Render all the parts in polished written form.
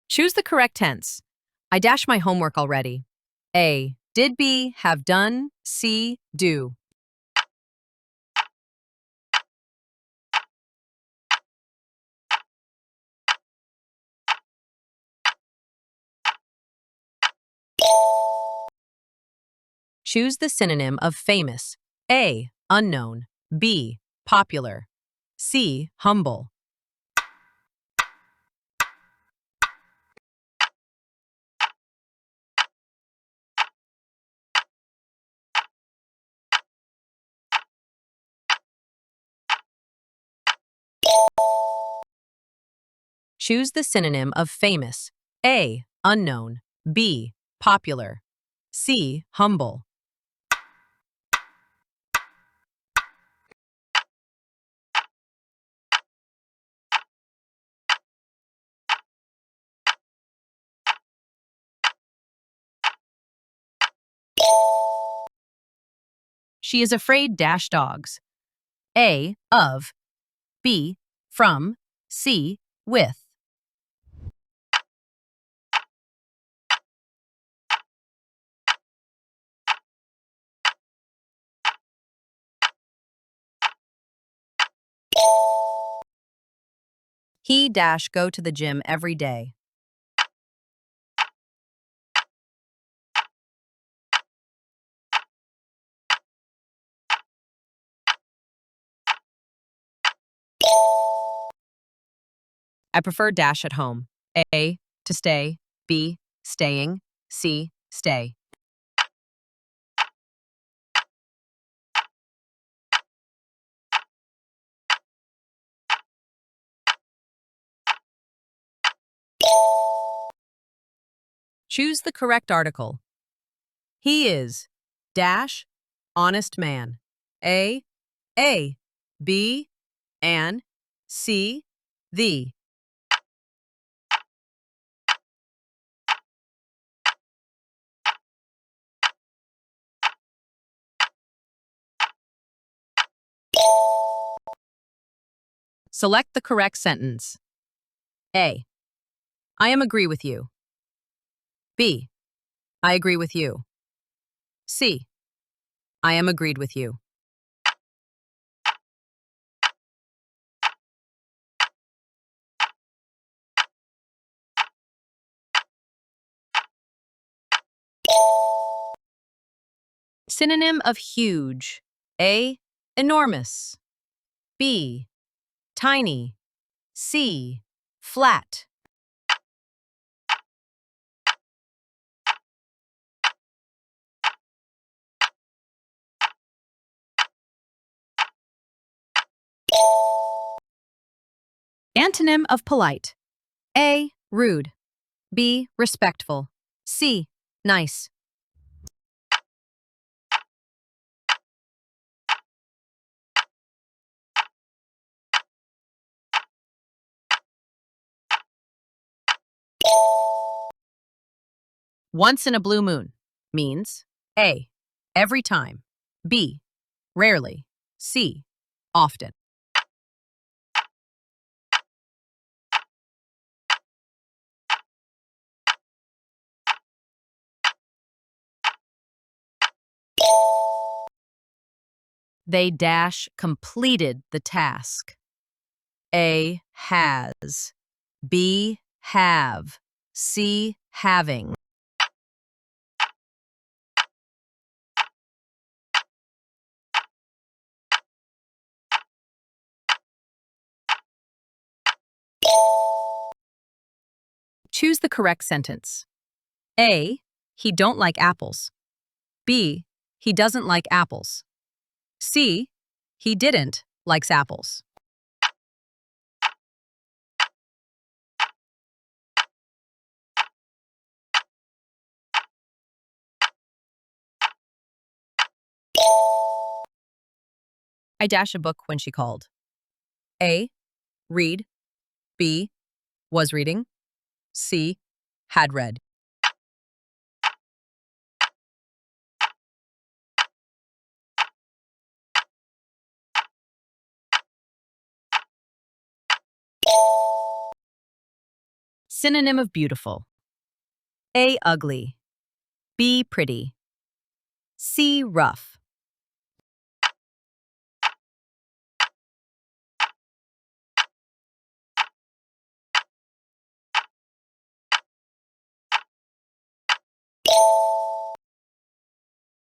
Choose the correct tense. I dash my homework already. A. Did be, have done. C. Do. Choose the synonym of famous. A. Unknown. B. Popular. C. Humble. Choose the synonym of famous. A. Unknown. B. Popular. C. Humble. She is afraid dash dogs. A. Of. B. From. C. With. He dash go to the gym every day. I prefer dash at home. A. To stay. B. Staying. C. Stay. Choose the correct article. He is dash honest man. A. B. An. C. The. Select the correct sentence. A. I am agree with you. B. I agree with you. C. I am agreed with you. Synonym of huge. A. Enormous. B. Tiny. C. Flat. Antonym of polite. A. Rude. B. Respectful. C. Nice. Once in a blue moon means A. Every time. B. Rarely. C. Often. They dash completed the task. A. Has. B. Have. C. Having. Choose the correct sentence. A. He don't like apples. B. He doesn't like apples. C. He didn't likes apples. I dash a book when she called. A. Read. B. Was reading. C. Had read. Synonym of beautiful. A. Ugly. B. Pretty. C. Rough.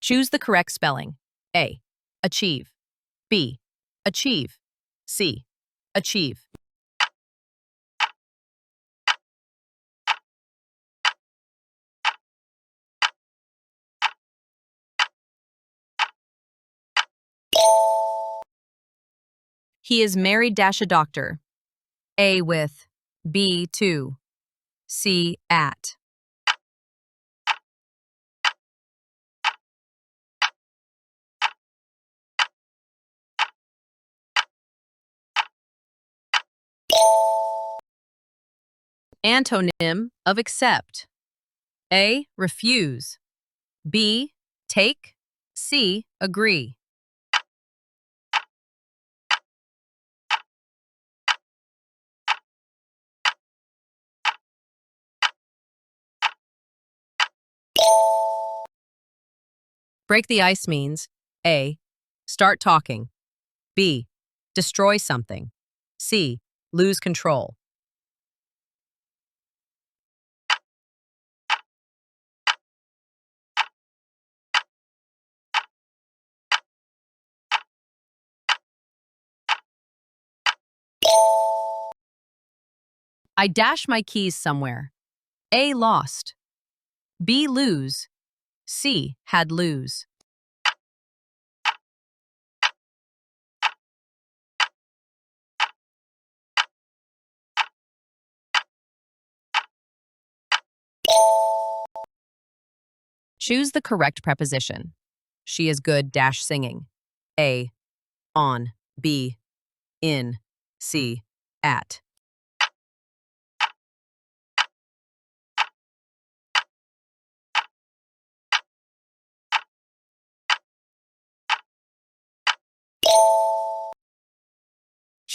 Choose the correct spelling. A. Achieve. B. Achieve. C. Achieve. He is married dash a doctor. A with. B to. C at. Antonym of accept. A. Refuse. B. Take. C. Agree. Break the ice means A. Start talking. B. Destroy something. C. Lose control. I dash my keys somewhere. A. Lost. B. Lose. C. Had lose. Choose the correct preposition. She is good dash singing. A. On. B. In. C. At.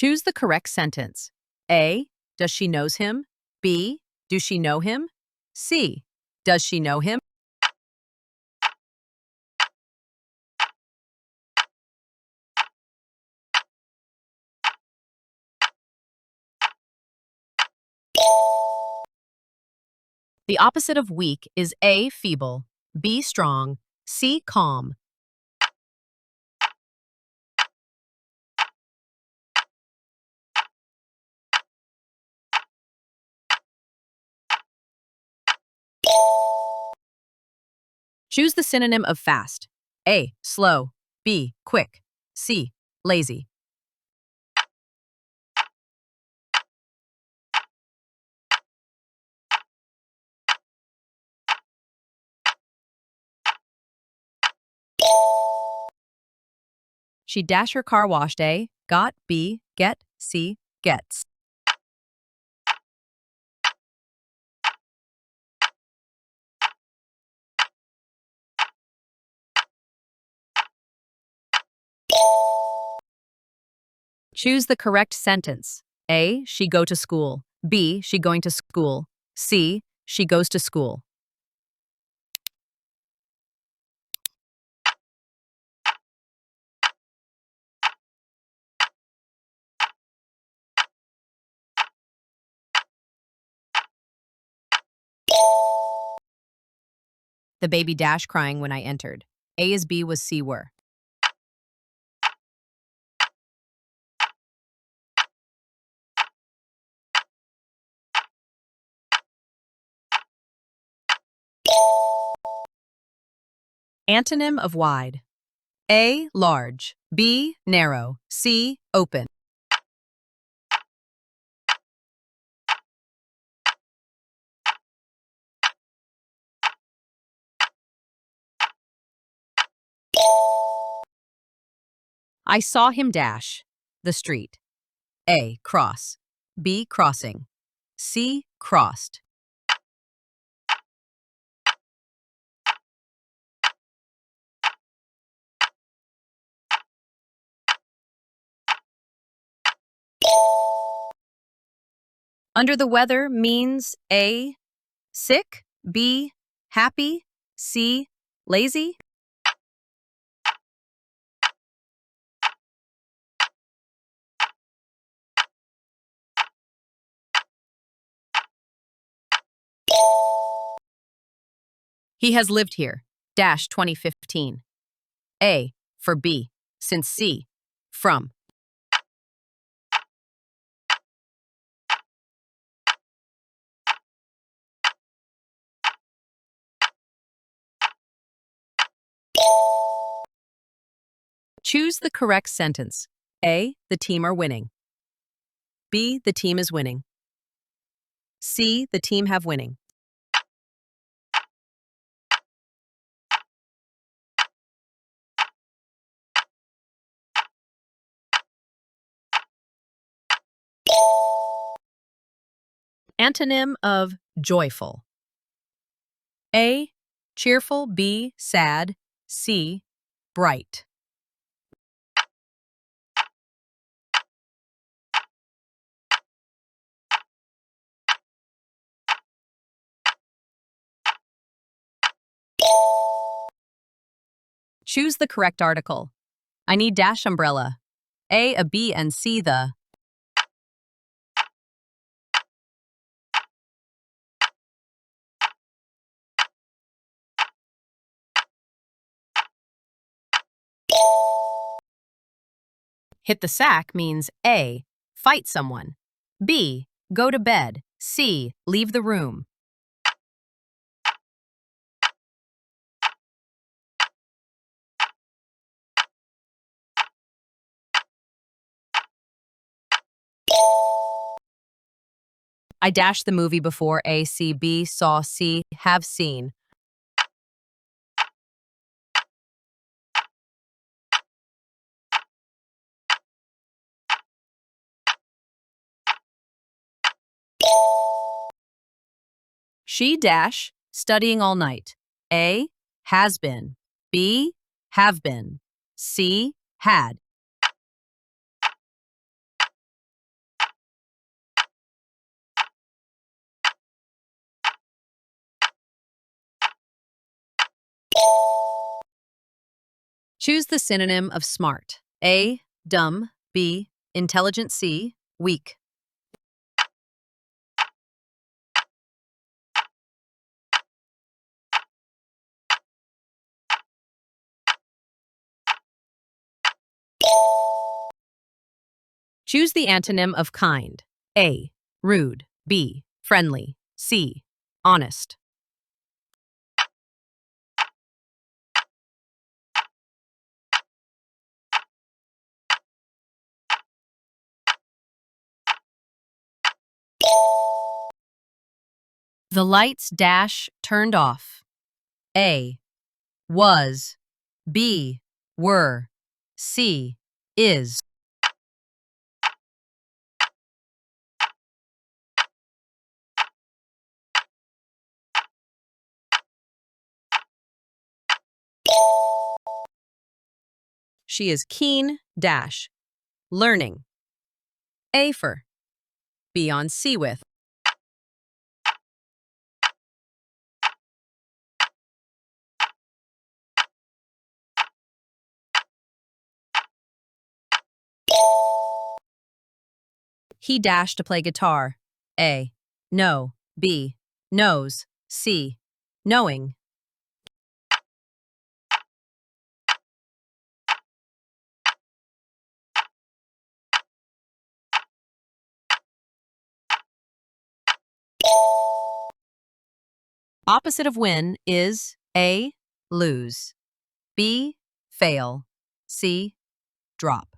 Choose the correct sentence. A. Does she knows him? B. Do she know him? C. Does she know him? The opposite of weak is A. Feeble. B. Strong. C. Calm. Choose the synonym of fast. A. Slow. B. Quick. C. Lazy. She dash her car washed. A. Got. B. Get. C. Gets. Choose the correct sentence. A. She go to school. B. She going to school. C. She goes to school. The baby dash crying when I entered. A is B was C were. Antonym of wide. A. Large. B. Narrow. C. Open. I saw him dash. The street. A. Cross. B. Crossing. C. Crossed. Under the weather means A, sick, B, happy, C, lazy. He has lived here, 2015. A, for B, since C, from. Choose the correct sentence. A, the team are winning. B, the team is winning. C, the team have winning. Antonym of joyful. A, cheerful, B, sad, C, bright. Choose the correct article. I need dash umbrella. A B, and C, the. Hit the sack means A, fight someone. B, go to bed. C, leave the room. I dashed the movie before A, C, B, saw, C, have seen. She dash, studying all night. A, has been. B, have been. C, had. Choose the synonym of smart. A, dumb. B, intelligent. C, weak. Choose the antonym of kind. A, rude. B, friendly. C, honest. The lights dash turned off. A, was. B, were. C, is. She is keen dash learning. A for. B on C with. He dashed to play guitar. A, no. B, knows. C, knowing. Opposite of win is A, lose. B, fail. C, drop.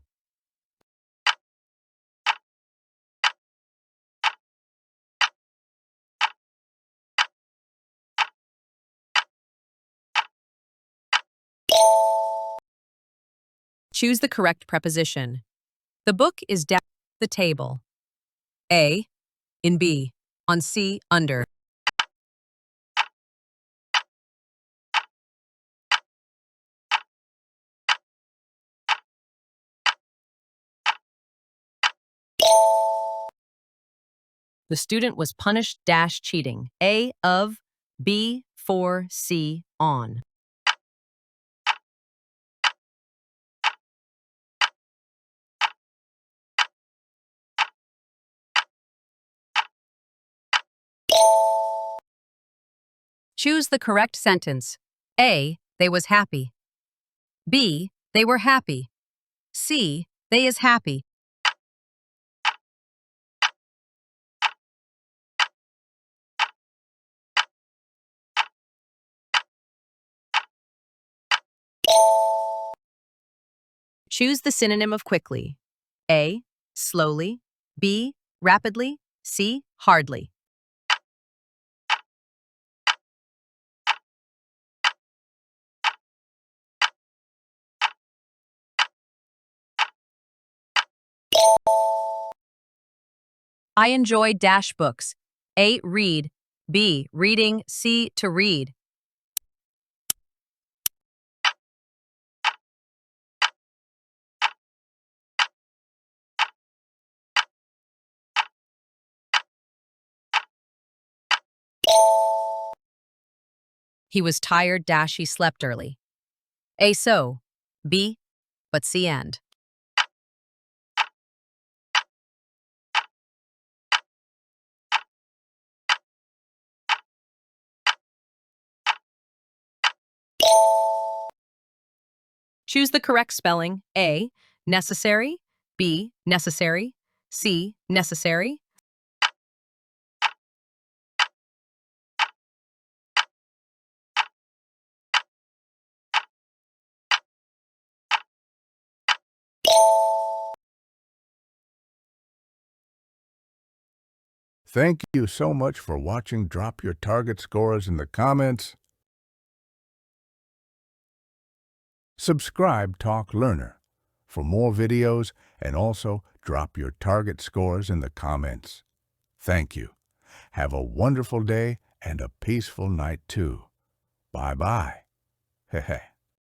Choose the correct preposition. The book is down the table. A, in B, on C, under. The student was punished dash cheating. A of, B for, C on. Choose the correct sentence. A, they was happy. B, they were happy. C, they is happy. Choose the synonym of quickly. A, slowly. B, rapidly. C, hardly. I enjoy dash books. A, read. B, reading. C, to read. He was tired dash he slept early. A, so. B, but C and. Choose the correct spelling. A, necessary. B, necessary. C, necessary. Thank you so much for watching. Drop your target scores in the comments. Subscribe Talk Learner for more videos, and also drop your target scores in the comments. Thank you. Have a wonderful day and a peaceful night too. Bye-bye.